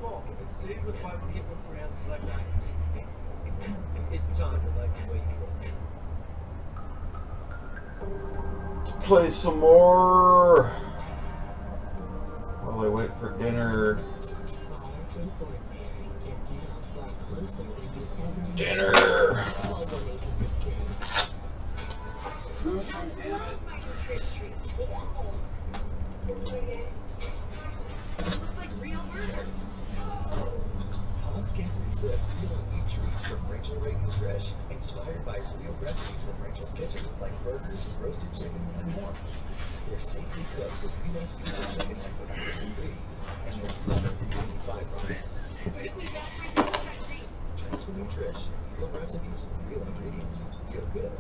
fall. It's saved with 5 get one for hand select items. It's time to like the way you work. Play some more while I wait for dinner. Dinner. Looks like real murders. Dogs can't resist real meat treats from Rachel Reagan Fresh, inspired by real recipes from Rachel's Kitchen, like burgers, roasted chicken, and more. They're safely cooked with real recipes for chicken as the first ingredient, and there's nothing to do by products. Where do we get free treats? Transforming Trish, real recipes, real ingredients, feel good.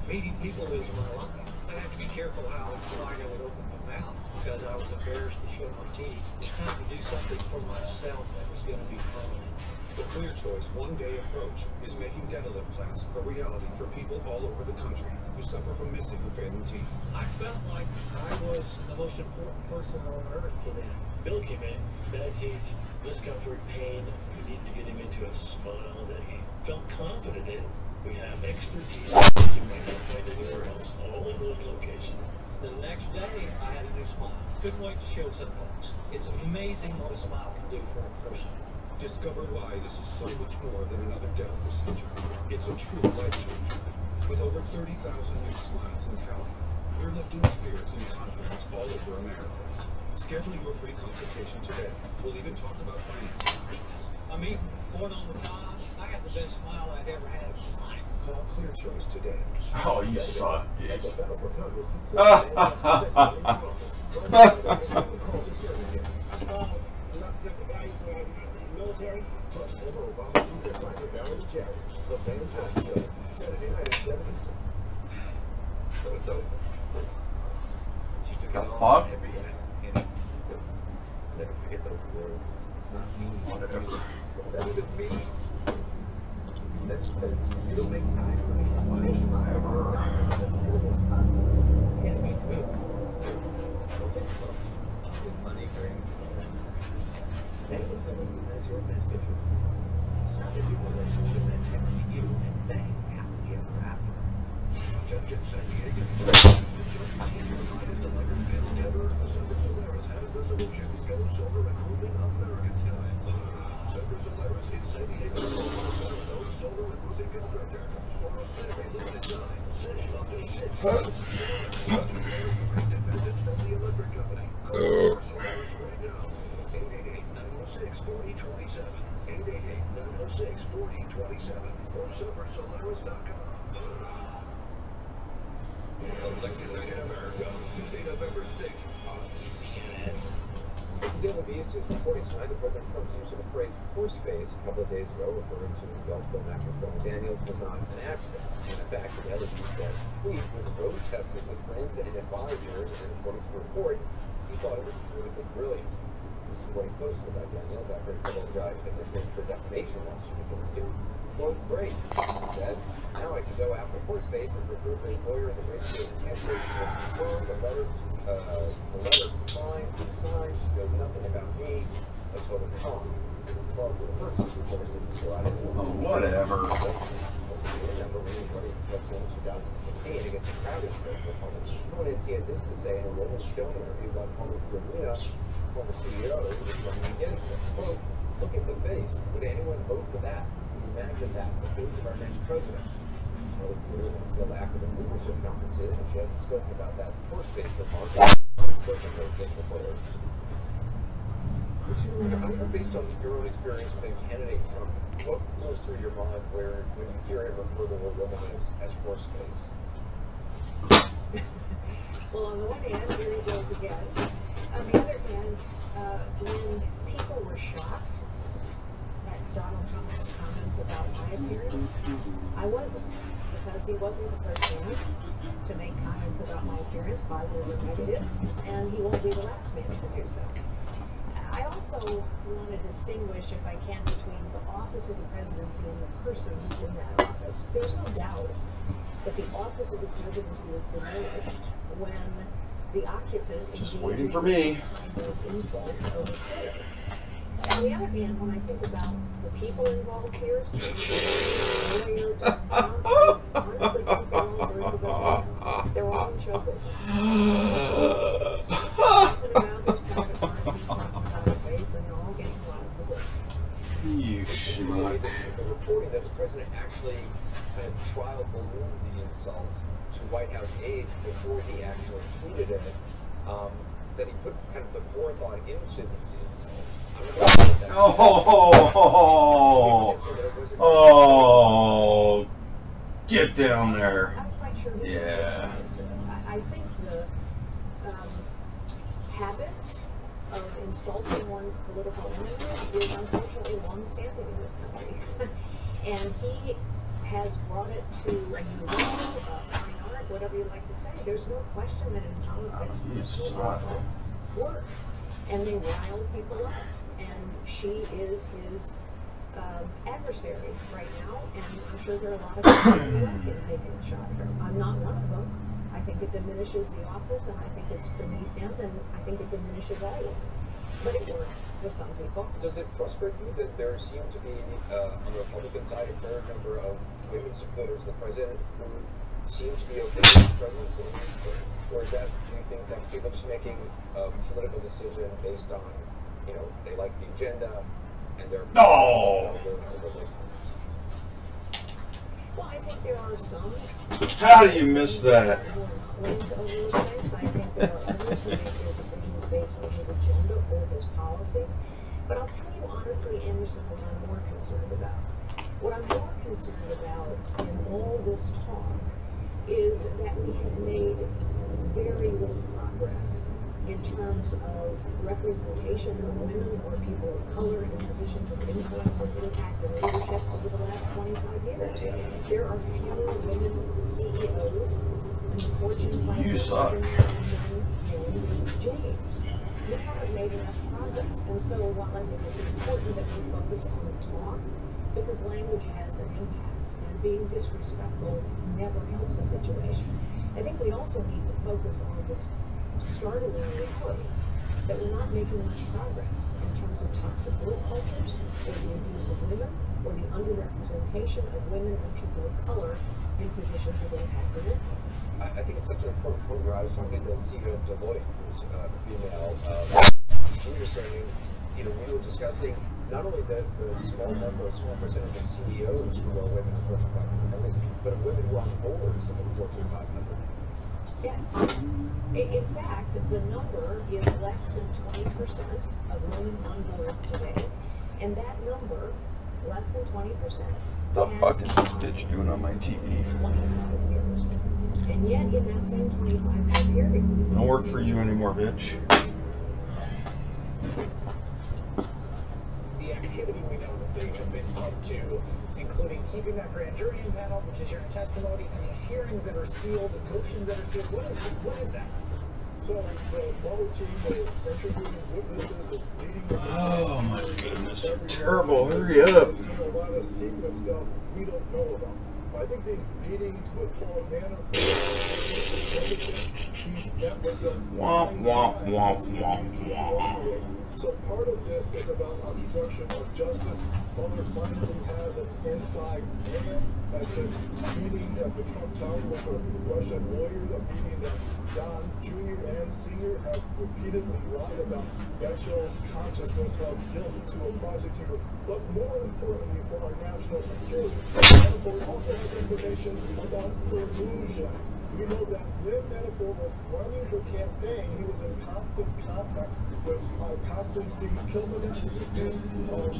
Meeting people is my life. I have to be careful how wide I would open my mouth because I was embarrassed to show my teeth. It's time to do something for myself that was going to be permanent. The Clear Choice one-day approach is making dental implants a reality for people all over the country who suffer from missing or failing teeth. I felt like I was the most important person on earth to them. Bill came in, bad teeth, discomfort, pain. We needed to get him into a smile that he felt confident in. We have expertise you might not find anywhere else, all in one location. The next day, I had a new smile. Couldn't wait to show some folks. It's amazing what a smile can do for a person. Discover why this is so much more than another dental procedure. It's a true life changer. With over 30,000 new smiles and counting, we're lifting spirits and confidence all over America. Schedule your free consultation today. We'll even talk about financing options. I mean, going on the pod, I had the best smile I'd ever had in my life. Call Clear Choice today. Oh, you suck. At the Battle for Congress, represent the values of the United States military, plus former Obama senior advisor Valerie Jarrett. The Ben Jones Show, Saturday night at 7 Eastern. So it's over. She took it all every last penny. Never forget those words. It's not me. Whatever. Whatever me. Then she says, you don't make time for me. Why? Yeah, me too. Okay, so is money great? Stay with someone who has your best interests. Start a new relationship and text you and bang happily ever after. Attention San Diego. The highest electric bill ever. Solar Solaris has the solution. Go solar and roofing American style. Solar Solaris is San Diego's well-known solar and roofing contractor. For a very limited time, save up to 6 months. Independence from the electric company. Call Solar Solaris right now. 888-906-4027, 888-906-4027, or SummerSolaris.com. Election night in America, Tuesday, November 6th on CNN. Daily Beast is reporting tonight that President Trump's use of the phrase horse face a couple of days ago, referring to adult film actor Stormy Daniels, was not an accident. In fact, the Daily Beast says the tweet was road tested with friends and advisors, and according to the report, he thought it was politically brilliant. This is what he posted about Daniels after a federal judge had dismissed her defamation lawsuit against him. Quote, great, he said. Now I can go after Horseface and recruit a lawyer in the great state of Texas. She will confirm the letter to sign. She knows nothing about me. A total con. As far as the first two reporters that just go out and whatever. Remember when he was running for president in 2016 against a crowded opponent. Opponents, he had this to say in a Rolling Stone interview about Homer Carolina, former CEO, who was running against him. Quote, look at the face. Would anyone vote for that? Can you imagine that? The face of our next president. Well, Carolina is still active in leadership conferences, and she hasn't spoken about that horse face remark. Spoken to just before. Based on your own experience with candidate Trump, what goes through your mind when you hear him refer to a woman as horse face? Well, on the one hand, here he goes again. On the other hand, when people were shocked at Donald Trump's comments about my appearance, I wasn't, because he wasn't the first man to make comments about my appearance, positive or negative, and he won't be the last man to do so. I also want to distinguish, if I can, between the office of the presidency and the person who's in that office. There's no doubt that the office of the presidency is diminished when the occupant just waiting for me. Kind of insult over Twitter. And On the other hand, when I think about the people involved here, so lawyer, I honestly think they're all birds of a feather. They're all in show business. Talking about his private part, he's talking about his face, and they're all getting a lot of publicity. You Tuesday, schmuck. the reporting that the president actually kind of trial ballooned the insult to White House aides before he actually tweeted it. That he put kind of the forethought into these insults. I'm going to say that. Oh, get down there. I'm quite sure. Yeah. I think the habit of insulting one's political enemies is unfortunately long-standing in this country. And he has brought it to a new level, fine art, whatever you like to say. There's no question that in politics, personal insults work. And they rile people up. And she is his adversary right now. And I'm sure there are a lot of people who like him taking a shot at her. I'm not one of them. I think it diminishes the office, and I think it's beneath him, and I think it diminishes all of them. But it works with some people. Does it frustrate you that there seem to be, on the Republican side, a fair number of women supporters of the president who seem to be okay with the presidency? Or is that, do you think that's people just making a political decision based on, you know, they like the agenda and they're No. Well, I think there are some. How do you miss that? I think there are others who make their decisions based on his agenda or his policies. But I'll tell you honestly, Anderson, what I'm more concerned about. What I'm more concerned about in all this talk is that we have made very little progress in terms of representation of women or people of color in positions of influence and impact and leadership over the last 25 years. There are fewer women CEOs in the Fortune 500 You suck. named James. We haven't made enough progress. And so while I think it's important that we focus on the talk, because language has an impact, and being disrespectful never helps a situation, I think we also need to focus on this startling reality that we're not making much progress in terms of toxic work cultures, or the abuse of women, or the underrepresentation of women and people of color in positions of impact and influence. I think it's such an important point where I was talking to the CEO of Deloitte, who's a female. She was saying, you know, we were discussing not only the small number, a small percentage of CEOs who are women in Fortune 500 companies, but of women who are on boards of the Fortune 500. Yes. In fact, the number is less than 20% of women on boards today, and that number, less than 20%, The fuck is this bitch doing on my TV? 25 years. And yet, in that same 25-year period, Don't work for you anymore, bitch. The activity we know that they have been up to, including keeping that grand jury impaneled, which is hearing testimony, and these hearings that are sealed, and motions that are sealed. What is that? So the Mueller team is interviewing witnesses, is meeting with the Oh my goodness, they're terrible. Hurry up. There's a lot of secret stuff we don't know about. I think these meetings with Paul Manafort, he's met with them Womp, womp, 9 times since he womp, agreed to womp. cooperate. So part of this is about obstruction of justice. Mueller finally has an inside limit at this meeting at the Trump Tower with a Russian lawyer, a meeting that Don Jr. and Sr. have repeatedly lied about Mitchell's consciousness of guilt to a prosecutor. But more importantly for our national security, Manafort also has information about collusion. We know that when Manafort was running the campaign, he was in constant contact with Konstantin Kilmanin, his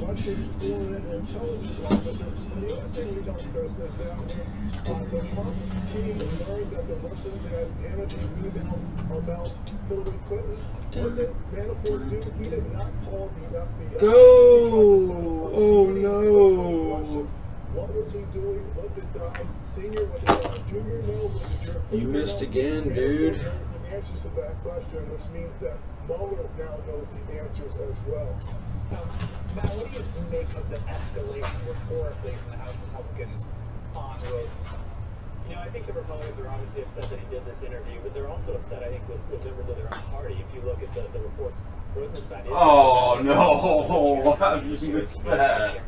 Russian foreign intelligence officer. And the other thing we don't trust is that when the Trump team learned that the Russians had damaging emails about Hillary Clinton, what did Manafort do? He did not call the FBI. Go! He tried to set up a Oh, meeting no. with the Russians. What was he doing? What did Don Sr., what did Don Jr. know? What did Jr. You missed again, Manafort dude. knows the answers to that question, which means that Mueller now knows the answers as well. Matt, what do you make of the escalation rhetorically from the House Republicans on Rosenstein? You know, I think the Republicans are obviously upset that he did this interview, but they're also upset, I think, with members of their own party. If you look at the reports, Rosenstein is... Oh, no. How did you miss that?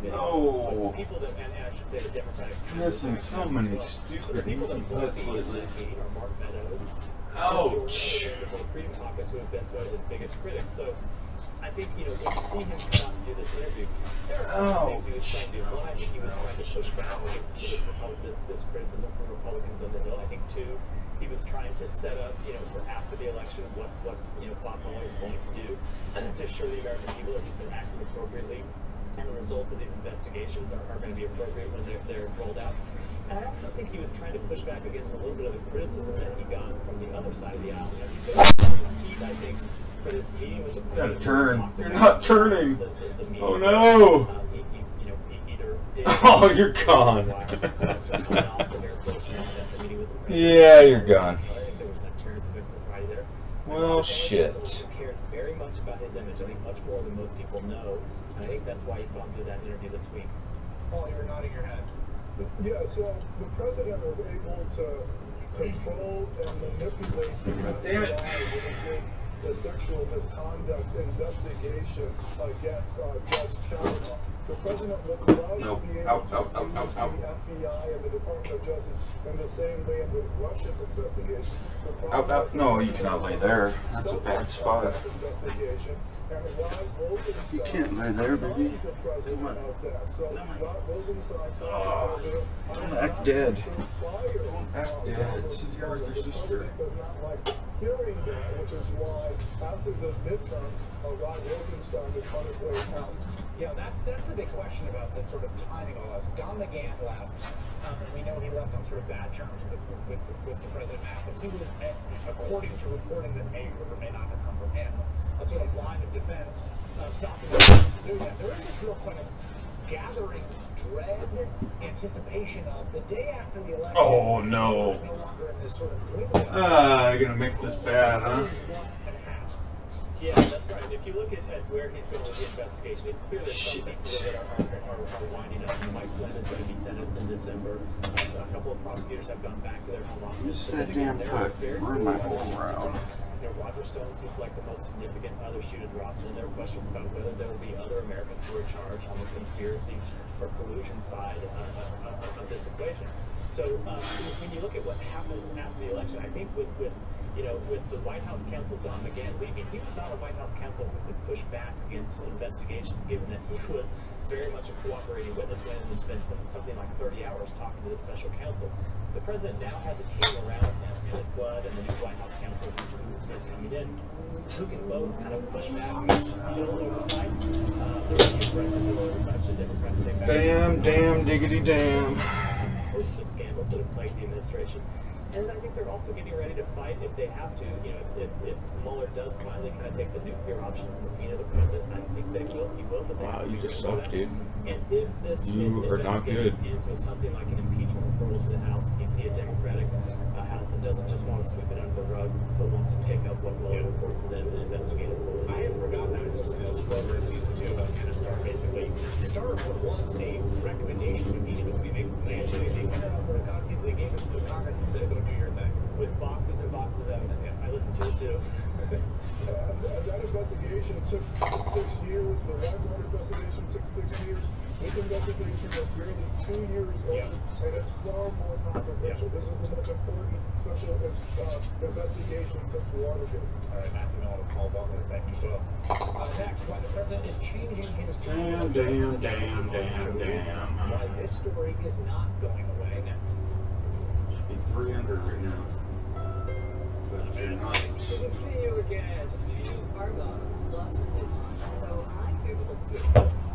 No. People that, and I should say the Democratic... Missing so many stupid easy bets lately. Mark Meadows. Ouch. The Freedom Caucus, who have been some of his biggest critics. So I think, you know, when you see him come out and do this interview, there are things he was trying to do. One, I think he was trying to push back against this criticism from Republicans on the Hill. I think, two, he was trying to set up, you know, for after the election, what you know, Bob Mueller is going to do to assure the American people that he's been acting appropriately, and the results of these investigations are going to be appropriate when they're rolled out. And I also think he was trying to push back against a little bit of the criticism that he got from the other side of the aisle. You know, he took heat, I think, for this meeting with the president. Turn. You're not turning. The Oh no. He either did. Oh, you're gone. Yeah, you're gone. Well, shit. He cares very much about his image. I think much more than most people know. And I think that's why you saw him do that interview this week. Paul, you're nodding your head. Yeah, so the president was able to control and manipulate the FBI when he did the sexual misconduct investigation against Judge Kavanaugh. The president would love to be able to use the FBI and the Department of Justice in the same way in the Russia investigation. No, you cannot lay there. That's a bad spot. Investigation. And Rod Rosenstein, You can't lay there, baby. the president of that. So Rod Rosenstein told the president, Don't act dead. Fire. Don't act dead. Sit here with your The sister. president does not like hearing that, which is why after the midterms, Rod Rosenstein is on his way out. Yeah, that's a big question about this sort of timing of us. Don McGahn left, and we know he left on sort of bad terms with the president now, but he was, according to reporting that may or may not have come from him, a sort of line of defense stopping him from doing that. There is this real kind of gathering dread, anticipation of the day after the election. Oh, no. There's no longer in this sort of window. You're gonna make this bad, huh? Yeah, that's right. If you look at where he's going with the investigation, it's clear that some pieces of it are winding up. Mike Flynn is going to be sentenced in December. So a couple of prosecutors have gone back to their home offices. That damn put. We're in my home round. You know, Roger Stone seems like the most significant other shoe to drop. And there are questions about whether there will be other Americans who are charged on the conspiracy or collusion side of this equation. So when you look at what happens after the election, I think with the White House counsel, Don McGahn, leaving, he was not a White House counsel who could push back against investigations, given that he was very much a cooperating witness, went in and spent something like 30 hours talking to the special counsel. The president now has a team around him, Emmett Flood and the new White House counsel who is coming in, who can both kind of push back against Hill oversight. There will be aggressive Hill oversight should Democrats take back. Damn, diggity damn. A host of scandals that have plagued the administration. And I think they're also getting ready to fight if they have to. You know, if Mueller does finally kind of take the nuclear option and subpoena the president, I think they will. He will. Wow, you just suck, dude. And if this You are not good. ends with something like an impeachment referral to the House, you see a Democratic House that doesn't just want to sweep it under the rug, but wants to take up what Mueller reports to them and investigate it fully. I had forgotten I was listening to Slover in season 2 about Anastar. Basically, the Star report was a recommendation of impeachment. They went out with a copy, they gave it to the Congress and said, go do your thing. With boxes and boxes of evidence. Yeah. I listened to it too. That investigation took 6 years. The Wagner investigation took 6 years. This investigation was barely 2 years old, and it's far more consequential. This is the most important special investigation since Watergate. All right, Matthew Miller, Paul Butler, thank you so next, why the president is changing his tune. Damn. Why this story is not going away next. Should be 300 right now. But you're not. Good to see you again. Our daughter loves her new one, so I'm here to look good.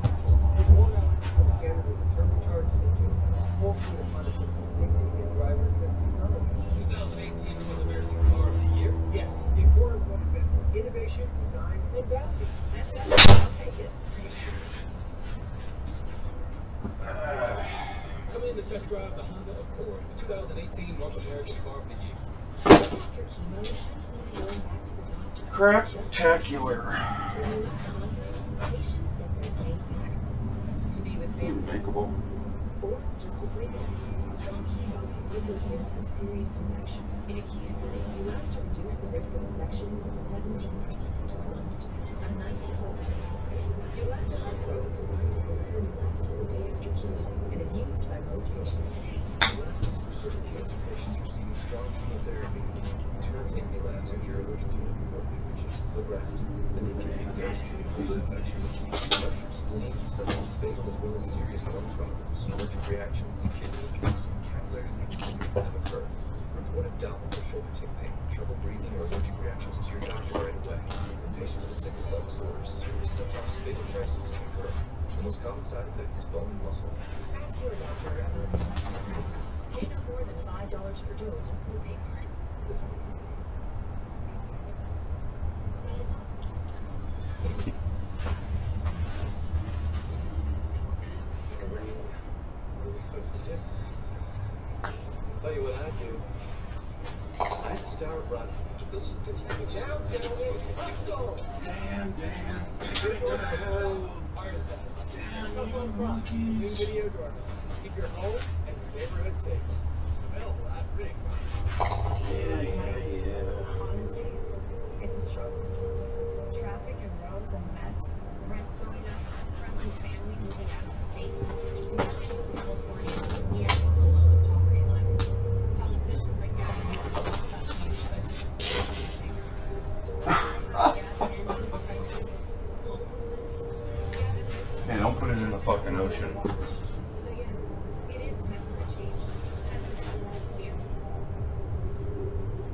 Excellent. The Ford Alex comes standard with a turbocharged engine and a full suite of Honda sensing safety and driver assist technologies. 2018 North American Car of the Year. Yes, the importers want to invest in innovation, design, and value. That's it. I'll take it. Come in to test drive the Honda Accord, the 2018 North American Car of the Year. After chemo, you shouldn't be going back to the doctor. Craptacular. When you need someone good, patients get their day back. To be with family. Makeable. or just to sleep in. Strong chemo can limit the risk of serious infection. In a key study, Neulasta reduced the risk of infection from 17% to 1%, a 94% increase. Neulasta Med Pro is designed to deliver Neulasta the day after chemo and is used by most patients today. Neulasta is for certain cancer patients receiving strong chemotherapy. Do not take Neulasta if you're allergic to it or Neupogen, Filgrastim. An incomplete dose can increase infection risk, ruptured spleen, sometimes fatal, as well as serious lung problems. Allergic reactions, kidney injuries, and capillary leak syndrome have occurred. Report abdominal or shoulder tick pain, trouble breathing, or allergic reactions to your doctor right away. In patients with sickle cell disorders, serious sometimes fatal crises can occur. The most common side effect is bone and muscle ache. Ask your doctor about Neulasta. Pay no more than $5 per dose with copay card. This means it. What are we supposed to do? Tell you what I'd do. I'd start running. Down, gentlemen, hustle! Damn. Ours does. Tough on crime. New video doorbell. Keep your home and your neighborhood safe. Well, that ring. Honestly, it's a struggle. Traffic and roads a mess. Rents going up. Friends and family moving out of state. Millions of Californians are near or below the poverty line. Politicians like Gavin used to talk about things, but gas and food prices, homelessness, gathering. Hey, don't put it in the fucking ocean. So yeah, it is time for a change. Time for someone new.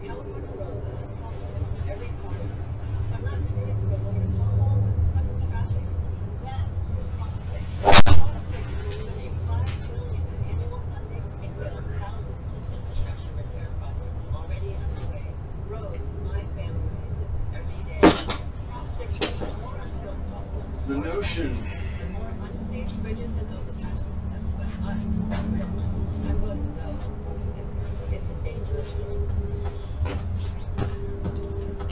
California roads are problem on every corner. I'm not afraid to go over to pothole and stuck in traffic. Then there's Prop 6. Prop 6 will donate $5 billion in annual funding and build thousands of infrastructure repair projects already underway. Roads, my family uses every day. Prop 6 makes more unfilled potholes. The notion. And more unsafe bridges and overpasses that put us at risk. I wouldn't know. It's a dangerous road.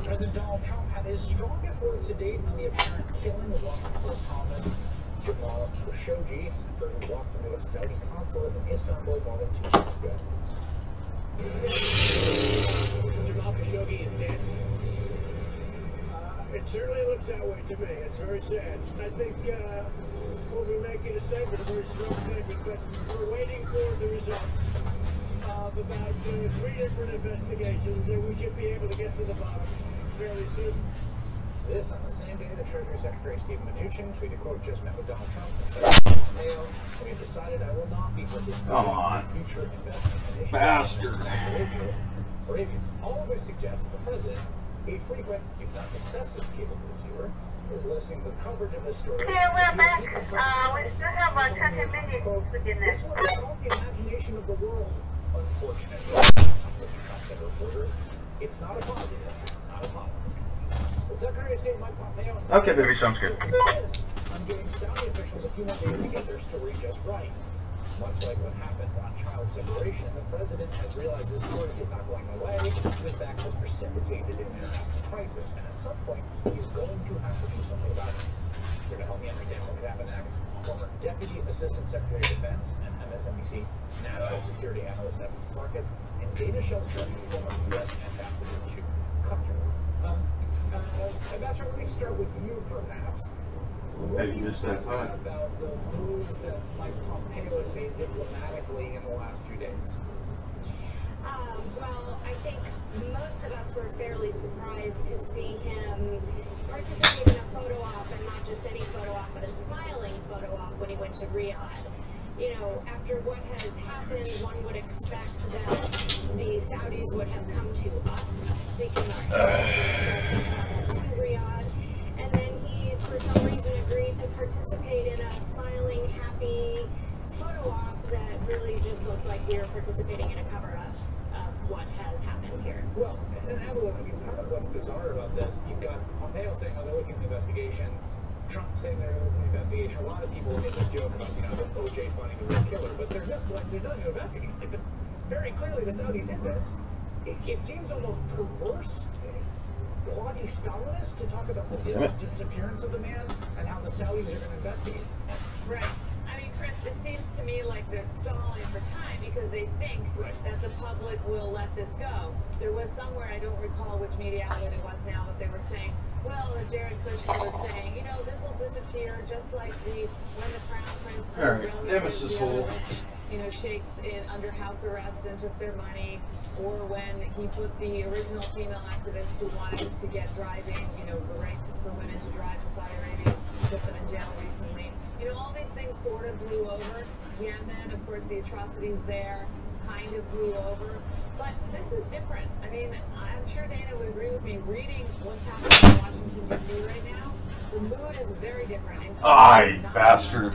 President Donald Trump had his strongest words to date on the apparent killing of Washington Post columnist Jamal Khashoggi after he walked into a Saudi consulate in Istanbul more than 2 weeks ago. Jamal Khashoggi is dead. It certainly looks that way to me. It's very sad. I think we'll be making a statement, a very strong statement, but we're waiting for the results of about 3 different investigations, and we should be able to get to the bottom fairly soon. This on the same day that Treasury Secretary Stephen Mnuchin tweeted, quote, just met with Donald Trump and said, Pompeo, we have decided I will not be participating in future investment initiatives. Bastard. Arabia. All of which suggests that the president, a frequent, if not obsessive, cable news viewer, is listening to the coverage of this story. Okay, we're back. We still have 30 minutes within This that. one is called the imagination of the world. Unfortunately, Mr. Trump said to reporters, it's not a positive. Not a positive. The Secretary of State Mike Pompeo Okay, baby, sounds good. insists on giving Saudi officials a few more days to get their story just right. Much like what happened on child separation, the president has realized this story is not going away, and in fact has precipitated an international crisis, and at some point, he's going to have to do something about it. Here to help me understand what could happen next, former Deputy Assistant Secretary of Defense and MSNBC National Security Analyst Evan Farkas, and Dana Shellstone, former U.S. Ambassador to Qatar. Ambassador, let me start with you, perhaps. What do you think about the moves that Mike Pompeo has made diplomatically in the last few days? Well, I think most of us were fairly surprised to see him participate in a photo op, and not just any photo op, but a smiling photo op when he went to Riyadh. You know, after what has happened, one would expect that the Saudis would have come to us seeking our help instead of travel to Riyadh. And then he, for some reason, agreed to participate in a smiling, happy photo op that really just looked like we were participating in a cover-up of what has happened here. Well, and Evelyn, I mean, part of what's bizarre about this, you've got Pompeo saying, oh, they're looking at the investigation, Trump saying they're looking at the investigation. A lot of people made this joke about, you know, the OJ finding the real killer, but there's nothing to investigate. Like, very clearly the Saudis did this. It seems almost perverse, quasi-Stalinist to talk about the disappearance of the man and how the Saudis are going to investigate. Right. I mean, Chris, it seems to me like they're stalling for time because they think that the public will let this go. There was somewhere, I don't recall which media outlet it was now, but they were saying, well, Jared Kushner was saying, you know, this will disappear just like when the Crown Prince Nemesis hole. you know, sheikhs under house arrest and took their money, or when he put the original female activists who wanted to get driving, you know, the right for women to drive in Saudi Arabia, put them in jail recently. You know, all these things sort of blew over. Yemen, of course, the atrocities there kind of blew over. But this is different. I mean, I'm sure Dana would agree with me. Reading what's happening in Washington, D.C. right now, the mood is very different. Ay, bastard.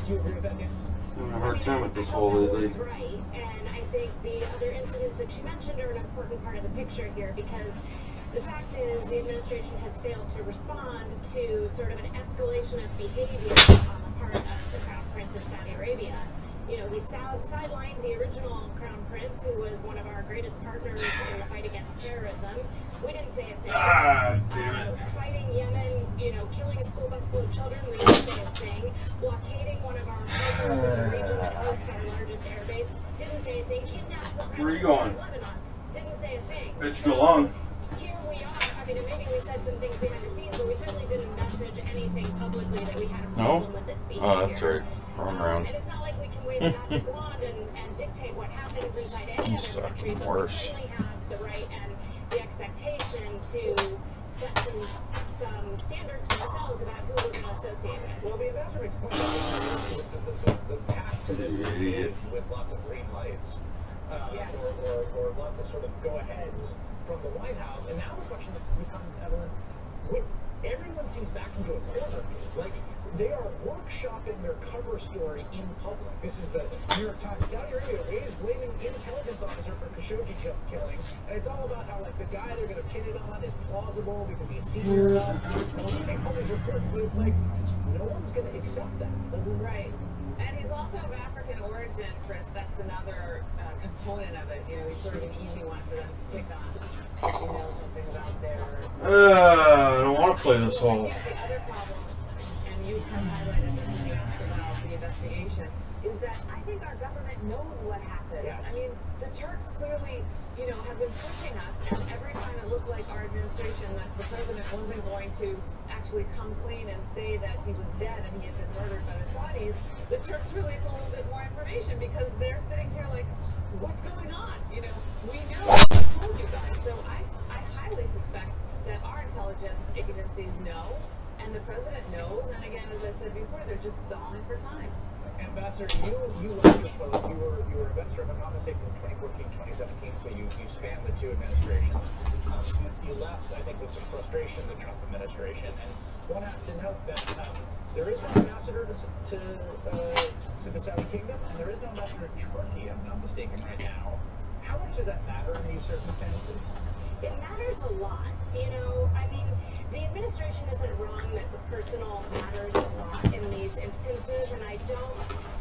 Do you agree with that, Dan? I'm having a hard time with this whole lately. That's right, and I think the other incidents that she mentioned are an important part of the picture here because the fact is the administration has failed to respond to sort of an escalation of behavior on the part of the Crown Prince of Saudi Arabia. You know, we sidelined the original Crown Prince, who was one of our greatest partners in the fight against terrorism. We didn't say a thing. Damn it. Fighting Yemen, you know, killing a school bus full of children, we didn't say a thing. Blockading one of our partners in the region that hosts our largest airbase, didn't say a thing. Kidnapped the Where are you going? Lebanon, didn't say a thing. It's too long. Here we are. I mean, maybe we said some things behind the scenes, but we certainly didn't message anything publicly that we had a problem with this behavior. Oh, that's right. Wrong round. And it's not like we can wave a magic wand and dictate what happens inside any other country, but we certainly have the right and the expectation to set some standards for ourselves about who we're going to associate with. Well, the ambassador makes a point about the path to this paved with lots of green lights, or lots of sort of go-aheads from the White House. And now the question becomes, Evelyn, everyone seems back into a corner. Like, they are workshopping their cover story in public. This is the New York Times. Saudi Arabia is blaming intelligence officer for Khashoggi killing, and it's all about how, like, the guy they're going to pin it on is plausible because he's senior enough. And we make all these reports, but it's like no one's going to accept that. Right. And he's also of African origin, Chris. That's another component of it. You know, he's sort of an easy one for them to pick on. If you know something about their... I don't want to play this whole... The other problem, and you kind of highlighted this when you asked about the investigation, is that I think our government knows what happened. Yes. I mean, the Turks clearly, you know, have been pushing us, and every time it looked like our administration, that the president wasn't going to actually come clean and say that he was dead and he had been murdered by the Saudis, the Turks release a little bit more information because they're sitting here like, what's going on? You know, we know, I told you guys. So I highly suspect that our intelligence agencies know, and the president knows, and again, as I said before, they're just stalling for time. Ambassador, you left your post. You were ambassador, if I'm not mistaken, in 2014, 2017. So you spanned the two administrations. You left, I think, with some frustration, the Trump administration. And one has to note that there is no ambassador to the Saudi Kingdom, and there is no ambassador to Turkey, if I'm not mistaken, right now. How much does that matter in these circumstances? It matters a lot. You know, I mean, the administration isn't wrong that the personal matters a lot in these instances, and I don't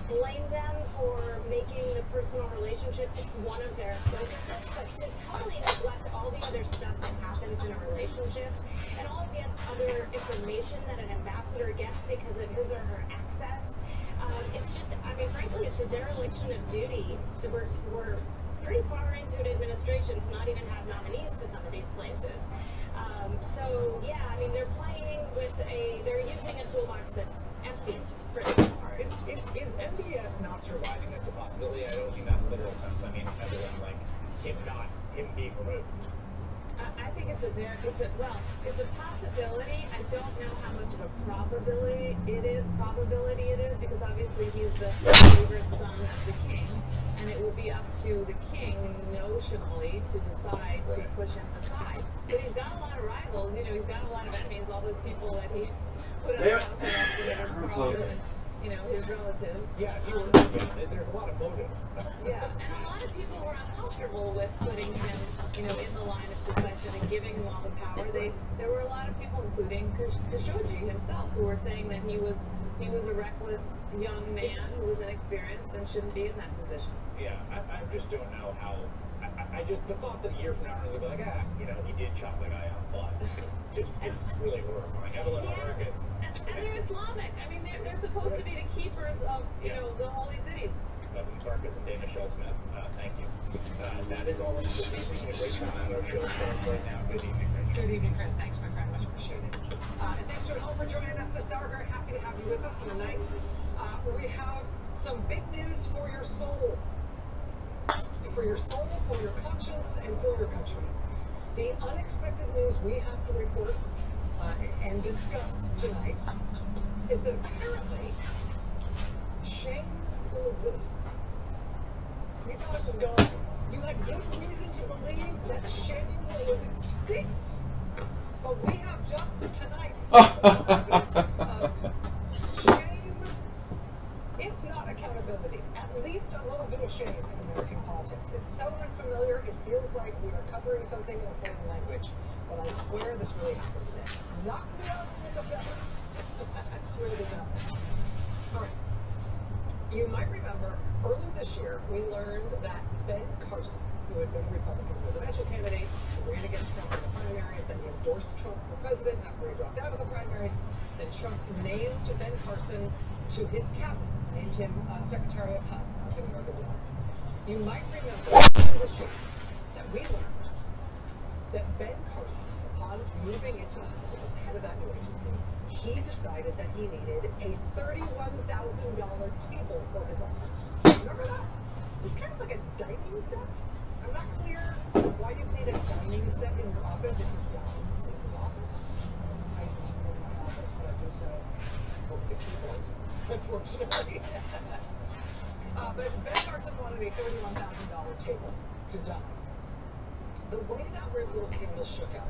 blame them for making the personal relationships one of their focuses, but to totally neglect all the other stuff that happens in a relationship and all of the other information that an ambassador gets because of his or her access, it's just, I mean, frankly, it's a dereliction of duty. We're pretty far into an administration to not even have nominees to some of these places. So yeah, I mean, they're using a toolbox that's empty for the most part. Is MBS not surviving as a possibility? I don't mean that in a literal sense. I mean, Evelyn, like him being removed. I think it's a possibility. I don't know how much of a probability it is because obviously he's the favorite son of the king, and it will be up to the king notionally to decide to push him aside. But he's got a lot of rivals. You know, he's got a lot of enemies. All those people that he put on house arrest against Carlson, you know, his relatives. Yeah, there's a lot of motive. Yeah, and a lot of people were uncomfortable with putting him, you know, in the line of succession and giving him all the power. There were a lot of people, including Khashoggi himself, who were saying that he was a reckless young man who was inexperienced and shouldn't be in that position. Yeah, I just don't know how. The thought that a year from now they'll be like, you know, he did chop the guy up, but just it's really horrifying. Evelyn, yes. And they're Islamic. I mean, they're supposed to be the keepers of, you know, the holy cities. Evan Farkas and Dana Schultzmith, thank you. That is all this evening. A great time. Our show starts right now. Good evening, Rich. Good evening, Chris. Thanks, my friend. Much appreciated. And thanks to all for joining us this hour. Very happy to have you with us on the night where we have some big news for your soul. For your soul, for your conscience, and for your country. The unexpected news we have to report and discuss tonight is that apparently shame still exists. You thought it was gone. You had good reason to believe that shame was extinct. But we have just tonight shame, if not accountability, at least a little bit of shame in American politics. It's so unfamiliar, it feels like we are covering something in a foreign language. But I swear this really happened today. Knock me out with a feather. I swear this happened. All right. You might remember early this year, we learned that Ben Carson, who had been a Republican presidential candidate, who ran against Trump in the primaries, then he endorsed Trump for president after he dropped out of the primaries. Then Trump named Ben Carson to his cabinet, named him Secretary of HUD, Housing and Urban Development. You might remember earlier this year that we learned that Ben Carson, upon moving into HUD as the head of that new agency, he decided that he needed a $31,000 table for his office. Remember that? It's kind of like a dining set. I'm not clear why you'd need a dining set in your office if you dine in his office. I don't go to my office, but I do so over the keyboard, unfortunately. But Ben Carson wanted a $31,000 table to dine. The way that weird little scandal shook out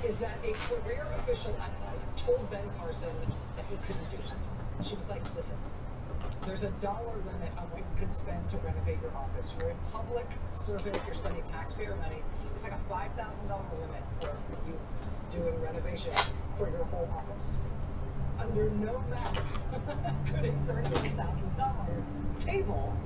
is that a career official at HUD told Ben Carson that he couldn't do that. She was like, listen, there's a dollar limit on what you can spend to renovate your office. You're a public servant, you're spending taxpayer money. It's like a $5,000 limit for you doing renovations for your whole office. Under no math could a $31,000 table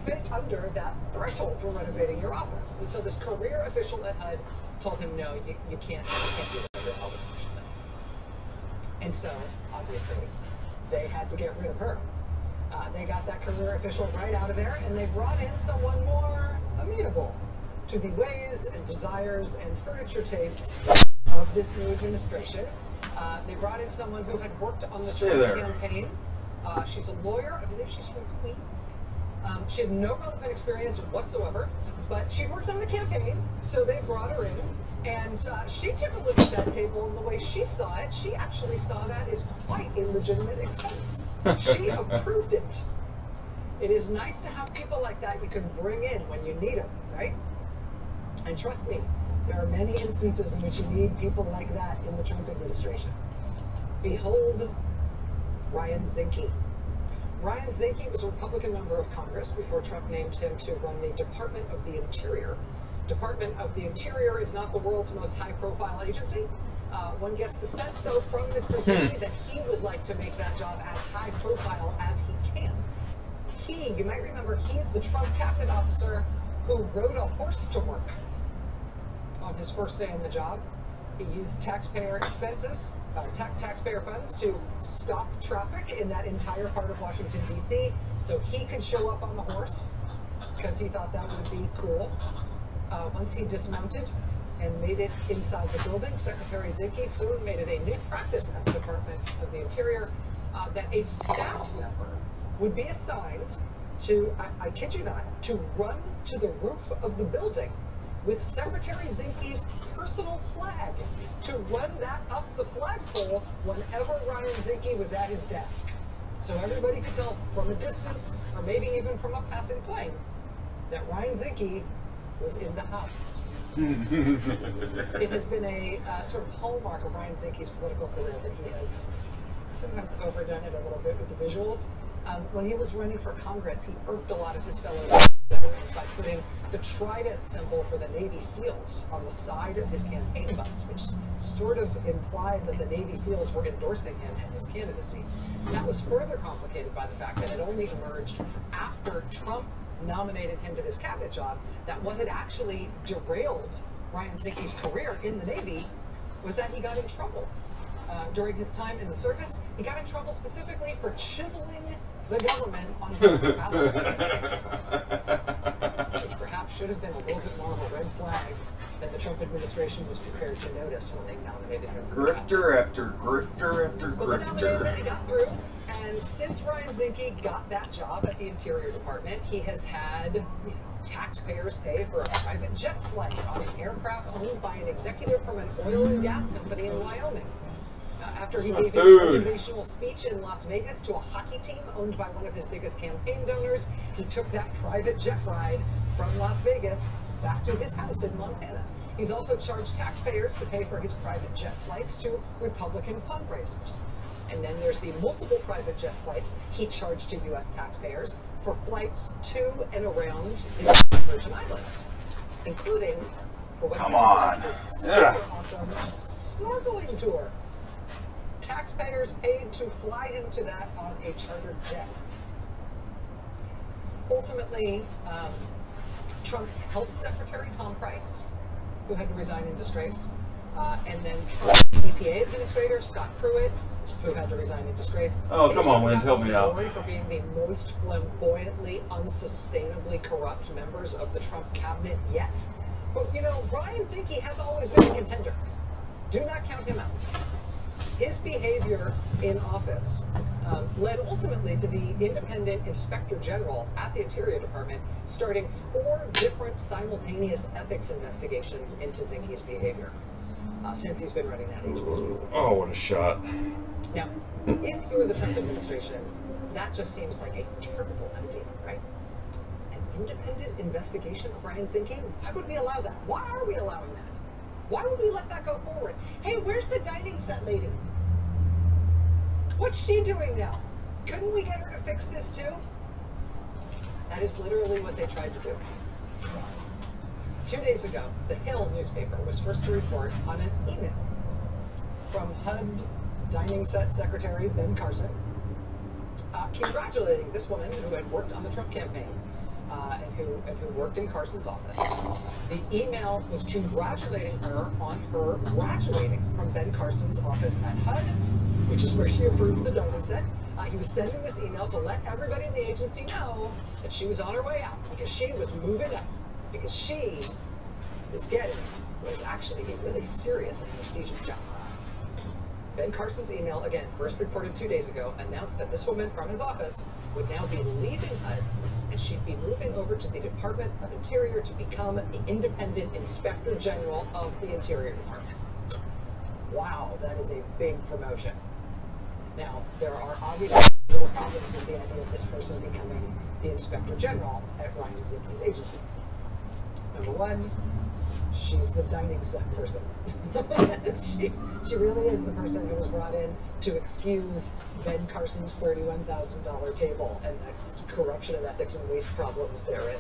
fit under that threshold for renovating your office. And so this career official at HUD told him, no, you can't do that under obligation. And so, obviously, they had to get rid of her. They got that career official right out of there, and they brought in someone more amenable to the ways and desires and furniture tastes of this new administration. They brought in someone who had worked on the Trump campaign. She's a lawyer. I believe she's from Queens. She had no relevant experience whatsoever, but she worked on the campaign, so they brought her in. And she took a look at that table, and the way she saw it, she actually saw that as quite a legitimate expense. She approved it. It is nice to have people like that you can bring in when you need them, right? And trust me, there are many instances in which you need people like that in the Trump administration. Behold Ryan Zinke. Ryan Zinke was a Republican member of Congress before Trump named him to run the Department of the Interior. Department of the Interior is not the world's most high-profile agency. One gets the sense, though, from Mr. Zinke that he would like to make that job as high-profile as he can. You might remember, he's the Trump cabinet officer who rode a horse to work on his first day in the job. He used taxpayer expenses, taxpayer funds to stop traffic in that entire part of Washington, D.C., so he could show up on the horse because he thought that would be cool. Once he dismounted and made it inside the building, Secretary Zinke soon made it a new practice at the Department of the Interior that a staff member would be assigned to, I kid you not, to run to the roof of the building with Secretary Zinke's personal flag, to run that up the flagpole whenever Ryan Zinke was at his desk. So everybody could tell from a distance, or maybe even from a passing plane, that Ryan Zinke was in the house. It has been a sort of hallmark of Ryan Zinke's political career that he has sometimes overdone it a little bit with the visuals. When he was running for Congress, he irked a lot of his fellow veterans by putting the trident symbol for the Navy SEALs on the side of his campaign bus, which sort of implied that the Navy SEALs were endorsing him in his candidacy. That was further complicated by the fact that it only emerged after Trump nominated him to this cabinet job that what had actually derailed Ryan Zinke's career in the Navy was that he got in trouble during his time in the service, he got in trouble specifically for chiseling the government on his travel expenses, which perhaps should have been a little bit more of a red flag than the Trump administration was prepared to notice when they nominated him. Grifter after grifter after But the nomination grifter. he got through, and since Ryan Zinke got that job at the Interior Department, he has had taxpayers pay for a private jet flight on an aircraft owned by an executive from an oil and gas company in Wyoming. After he gave a motivational speech in Las Vegas to a hockey team owned by one of his biggest campaign donors, he took that private jet ride from Las Vegas back to his house in Montana. He's also charged taxpayers to pay for his private jet flights to Republican fundraisers. And then there's the multiple private jet flights he charged to U.S. taxpayers for flights to and around the Virgin Islands, including for what sounds like a super awesome snorkeling tour. Taxpayers paid to fly him to that on a chartered jet. Ultimately, Trump Health Secretary Tom Price, who had to resign in disgrace, and then Trump EPA Administrator Scott Pruitt, who had to resign in disgrace. Oh, come on, Lynn, help me out. For being the most flamboyantly, unsustainably corrupt members of the Trump cabinet yet. But, you know, Ryan Zinke has always been a contender. Do not count him out. His behavior in office led ultimately to the independent inspector general at the Interior Department starting 4 different simultaneous ethics investigations into Zinke's behavior since he's been running that agency. Oh, what a shot. Now, if you're the Trump administration, that just seems like a terrible idea, right? An independent investigation of Ryan Zinke? Why would we allow that? Why are we allowing that? Why would we let that go forward? Hey, where's the dining set lady? What's she doing now? Couldn't we get her to fix this too? That is literally what they tried to do. 2 days ago, the Hill newspaper was first to report on an email from HUD dining set secretary Ben Carson congratulating this woman who had worked on the Trump campaign and who worked in Carson's office. The email was congratulating her on her graduating from Ben Carson's office at HUD, which is where she approved the dining set. He was sending this email to let everybody in the agency know that she was on her way out because she was moving up, because she was getting what is actually a really serious and prestigious job. Ben Carson's email, again, first reported 2 days ago, announced that this woman from his office would now be leaving HUD and she'd be moving over to the Department of Interior to become the independent Inspector General of the Interior Department. Wow, that is a big promotion. Now, there are obviously no problems with the idea of this person becoming the Inspector General at Ryan Zinke's agency. Number one, she's the dining set person. she really is the person who was brought in to excuse Ben Carson's $31,000 table and the corruption and ethics and waste problems therein.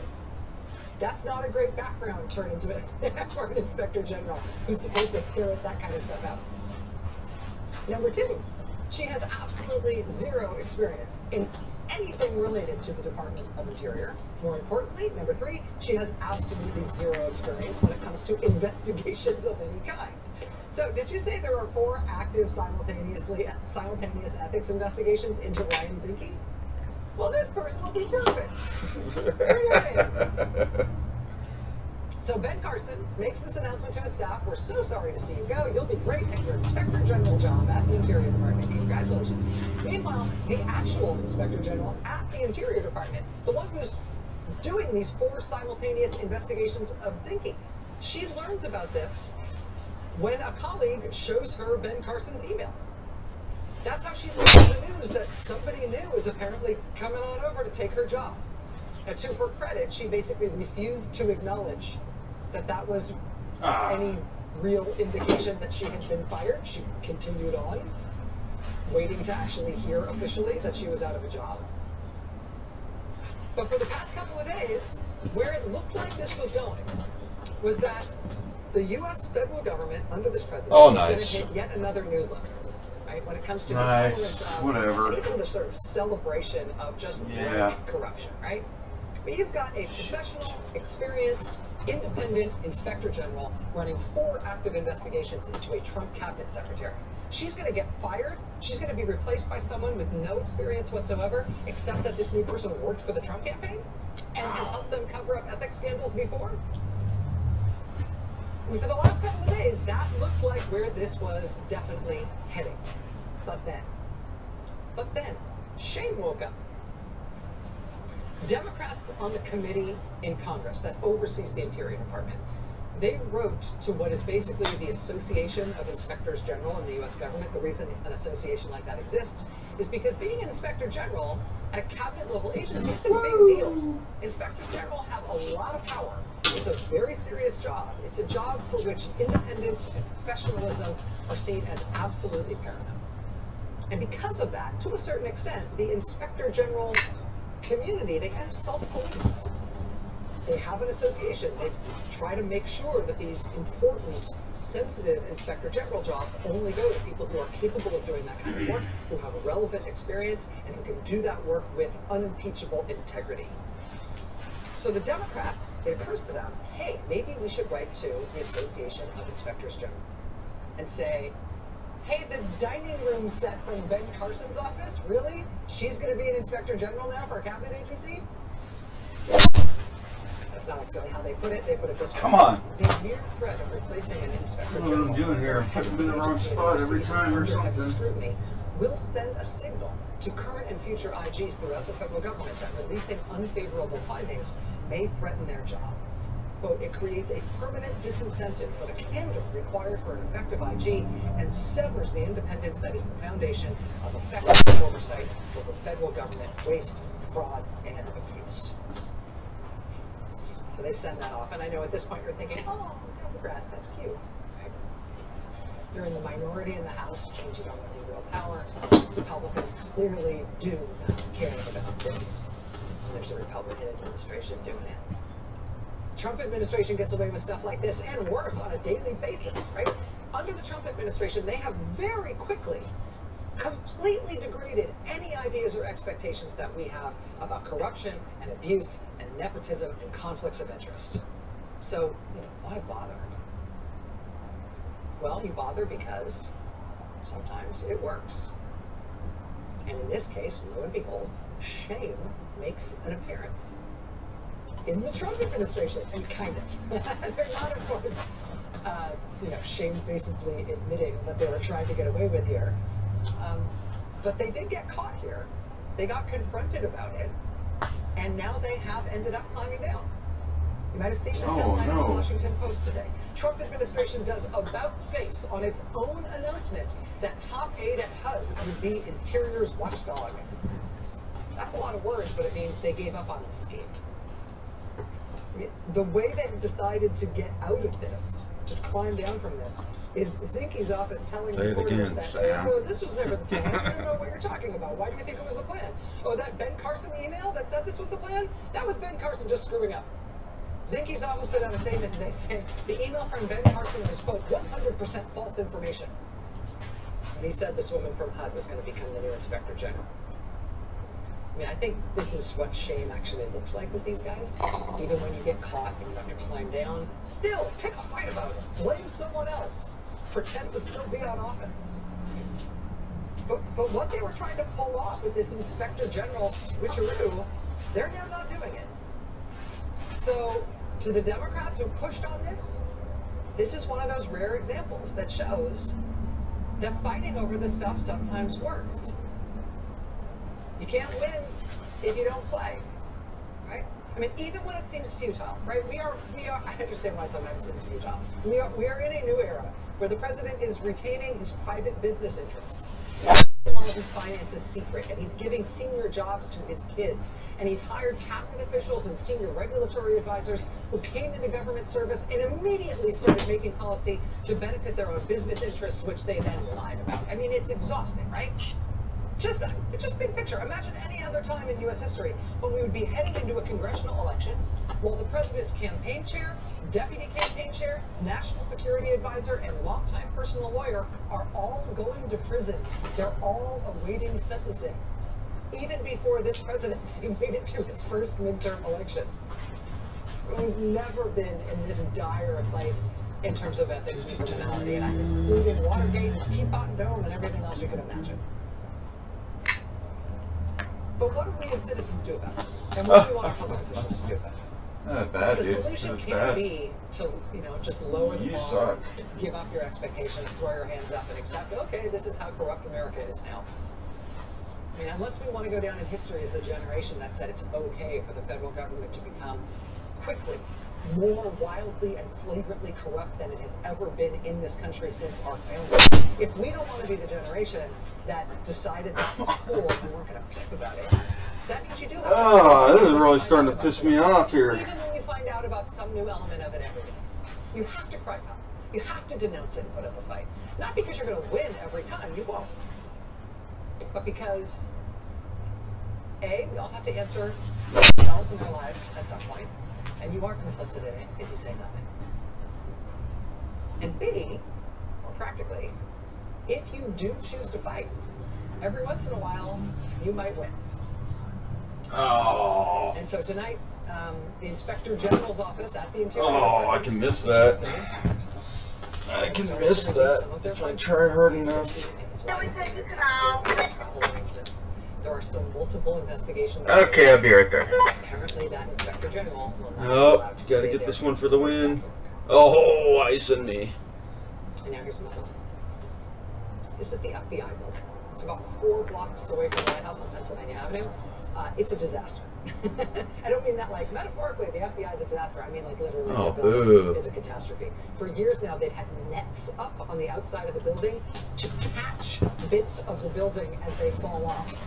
That's not a great background for an Inspector General who's supposed to ferret that kind of stuff out. Number two, she has absolutely zero experience in anything related to the Department of Interior. More importantly, number three, she has absolutely zero experience when it comes to investigations of any kind. So, did you say there are 4 active simultaneous ethics investigations into Ryan Zinke? Well, this person will be perfect. Bring her in. So Ben Carson makes this announcement to his staff. We're so sorry to see you go. You'll be great at your Inspector General job at the Interior Department. Congratulations. Meanwhile, the actual Inspector General at the Interior Department, the one who's doing these 4 simultaneous investigations of Zinke, she learns about this when a colleague shows her Ben Carson's email. That's how she learns the news that somebody new is apparently coming on over to take her job. And to her credit, she basically refused to acknowledge that that was any real indication that she had been fired. She continued on, waiting to actually hear officially that she was out of a job. But for the past couple of days, where it looked like this was going was that the U.S. federal government under this president is going to hit yet another new level. Right? When it comes to the tolerance of, and even the sort of celebration of just rank corruption, right? But you've got a professional, experienced, independent Inspector General running 4 active investigations into a Trump cabinet secretary. She's going to get fired. She's going to be replaced by someone with no experience whatsoever, except that this new person worked for the Trump campaign and has helped them cover up ethics scandals before. And for the last couple of days, that looked like where this was definitely heading. But then, Shane woke up. Democrats on the committee in Congress that oversees the Interior Department, they wrote to what is basically the Association of Inspectors General in the U.S. government. The reason an association like that exists is because being an Inspector General at a cabinet level agency, it's a big deal. Inspectors General have a lot of power. It's a very serious job. It's a job for which independence and professionalism are seen as absolutely paramount. And because of that, to a certain extent, the Inspector General community, they kind of self-police. They have an association. They try to make sure that these important, sensitive Inspector General jobs only go to people who are capable of doing that kind of work, who have relevant experience, and who can do that work with unimpeachable integrity. So the Democrats, it occurs to them, hey, maybe we should write to the Association of Inspectors General and say, hey, the dining room set from Ben Carson's office, really? She's going to be an Inspector General now for a cabinet agency? That's not exactly how they put it. They put it this way. Come on. The mere threat of replacing an Inspector What General am I doing here? Put them in the wrong spot every time or something. Scrutiny will send a signal to current and future IGs throughout the federal government that releasing unfavorable findings may threaten their job. Quote, it creates a permanent disincentive for the candor required for an effective IG and severs the independence that is the foundation of effective oversight over federal government waste, fraud, and abuse. So they send that off, and I know at this point you're thinking, oh, Democrats, that's cute. Right? You're in the minority in the House, which means you don't have any real power. Republicans clearly do not care about this. And there's a Republican administration doing it. The Trump administration gets away with stuff like this and worse on a daily basis, right? Under the Trump administration, they have very quickly completely degraded any ideas or expectations that we have about corruption and abuse and nepotism and conflicts of interest. So, why bother? Well, you bother because sometimes it works. And in this case, lo and behold, shame makes an appearance in the Trump administration, and kind of. They're not, of course, shamefacedly admitting what they were trying to get away with here. But they did get caught here. They got confronted about it, and now they have ended up climbing down. You might have seen this headline in the Washington Post today. Trump administration does about face on its own announcement that top aide at HUD would be Interior's watchdog. That's a lot of words, but it means they gave up on this scheme. The way they decided to get out of this, to climb down from this, is Zinke's office telling reporters that, oh, this was never the plan. I don't know what you're talking about. Why do you think it was the plan? Oh, that Ben Carson email that said this was the plan? That was Ben Carson just screwing up. Zinke's office put out a statement today saying the email from Ben Carson was, quote, 100% false information. And he said this woman from HUD was going to become the new Inspector General. I mean, I think this is what shame actually looks like with these guys. Even when you get caught and you have to climb down, still pick a fight about it. Blame someone else. Pretend to still be on offense. But what they were trying to pull off with this Inspector General switcheroo, they're now not doing it. So, to the Democrats who pushed on this, this is one of those rare examples that shows that fighting over this stuff sometimes works. You can't win if you don't play, right? I mean, even when it seems futile, right? We are. I understand why sometimes it seems futile. We are in a new era where the president is retaining his private business interests. All of his finances secret, and he's giving senior jobs to his kids, and he's hired cabinet officials and senior regulatory advisors who came into government service and immediately started making policy to benefit their own business interests, which they then lied about. I mean, it's exhausting, right? Just big picture. Imagine any other time in U.S. history when we would be heading into a congressional election while the president's campaign chair, deputy campaign chair, national security advisor, and longtime personal lawyer are all going to prison. They're all awaiting sentencing, even before this presidency made it to its first midterm election. We've never been in this dire a place in terms of ethics and criminality, and including Watergate, and Teapot Dome, and everything else you could imagine. But what do we as citizens do about it? And what do we want our public officials to do about it? Bad, The dude. solution That's can't bad. be to, just lower the You bar, suck. give up your expectations, throw your hands up, and accept, okay, this is how corrupt America is now. I mean, unless we want to go down in history as the generation that said it's okay for the federal government to become quickly more wildly and flagrantly corrupt than it has ever been in this country since our founding. If we don't want to be the generation that decided that was cool and we weren't going to peep about it, that means you do have to. Oh, this is really starting to piss me off here. Even when you find out about some new element of it every day, you have to cry foul. You have to denounce it and put up a fight. Not because you're going to win every time, you won't. But because, A, we all have to answer ourselves in our lives at some point, and you are complicit in it if you say nothing. And B, more practically, if you do choose to fight, every once in a while, you might win. Oh. And so tonight, the Inspector General's office at the Interior Oh, I Department, can miss which is that. still intact, I can miss that if I try hard enough. There are still multiple investigations. Okay, I'll be right there. Apparently, that Inspector General will not be Oh, allowed to gotta stay get there. this one for the win. Oh, ice and knee. And now here's the line. This is the FBI building. It's about 4 blocks away from the White House on Pennsylvania Avenue. It's a disaster. I don't mean that like metaphorically, the FBI is a disaster. I mean like literally Oh, the building boo. is a catastrophe. For years now, they've had nets up on the outside of the building to catch bits of the building as they fall off,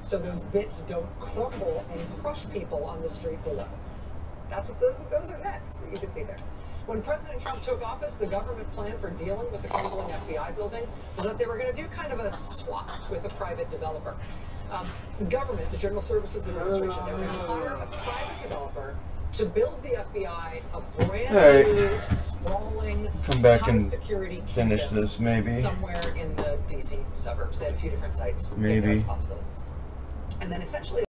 so those bits don't crumble and crush people on the street below. That's what those are nets that you can see there. When President Trump took office, the government plan for dealing with the crumbling FBI building was that they were going to do kind of a swap with a private developer. The government, the General Services Administration, they were going to hire a private developer to build the FBI a brand new, sprawling, Come back and high-security finish campus this, maybe. somewhere in the D.C. suburbs. They had a few different sites. Maybe. Possibilities. And then essentially